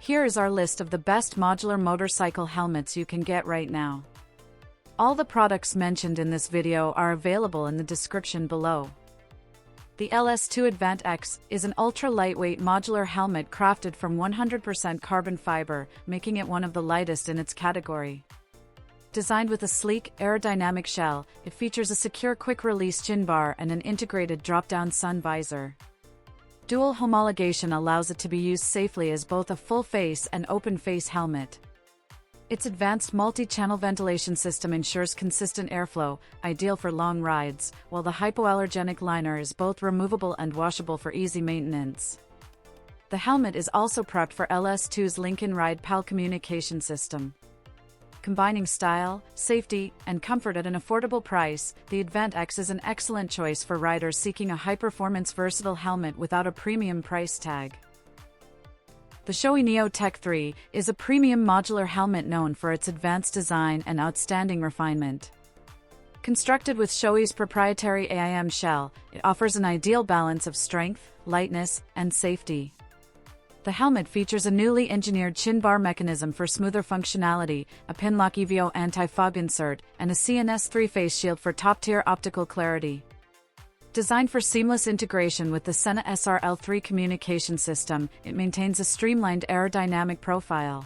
Here is our list of the best modular motorcycle helmets you can get right now. All the products mentioned in this video are available in the description below. The LS2 Advant X is an ultra-lightweight modular helmet crafted from 100% carbon fiber, making it one of the lightest in its category. Designed with a sleek, aerodynamic shell, it features a secure quick-release chin bar and an integrated drop-down sun visor. Dual homologation allows it to be used safely as both a full-face and open-face helmet. Its advanced multi-channel ventilation system ensures consistent airflow, ideal for long rides, while the hypoallergenic liner is both removable and washable for easy maintenance. The helmet is also prepped for LS2's Lincoln Ride PAL communication system. Combining style, safety, and comfort at an affordable price, the Advant X is an excellent choice for riders seeking a high-performance versatile helmet without a premium price tag. The Shoei Neotec 3 is a premium modular helmet known for its advanced design and outstanding refinement. Constructed with Shoei's proprietary AIM shell, it offers an ideal balance of strength, lightness, and safety. The helmet features a newly engineered chin bar mechanism for smoother functionality, a Pinlock EVO anti-fog insert, and a CNS3 face shield for top-tier optical clarity. Designed for seamless integration with the Sena SRL3 communication system, it maintains a streamlined aerodynamic profile.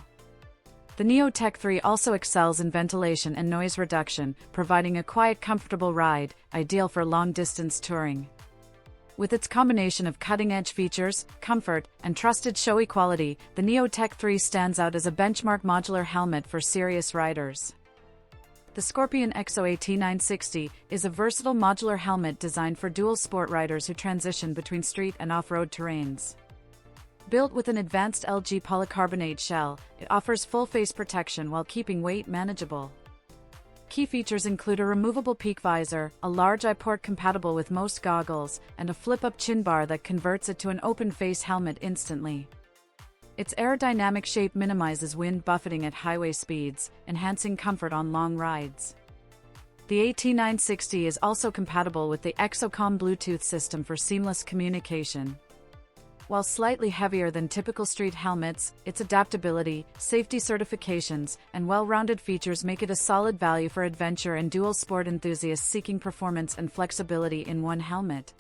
The Neotec 3 also excels in ventilation and noise reduction, providing a quiet, comfortable ride, ideal for long-distance touring. With its combination of cutting-edge features, comfort, and trusted Shoei quality, the Neotec 3 stands out as a benchmark modular helmet for serious riders. The ScorpionEXO AT960 is a versatile modular helmet designed for dual sport riders who transition between street and off-road terrains. Built with an advanced LG polycarbonate shell, it offers full face protection while keeping weight manageable. Key features include a removable peak visor, a large eye port compatible with most goggles, and a flip-up chin bar that converts it to an open-face helmet instantly. Its aerodynamic shape minimizes wind buffeting at highway speeds, enhancing comfort on long rides. The AT960 is also compatible with the EXO-COM Bluetooth system for seamless communication. While slightly heavier than typical street helmets, its adaptability, safety certifications, and well-rounded features make it a solid value for adventure and dual sport enthusiasts seeking performance and flexibility in one helmet.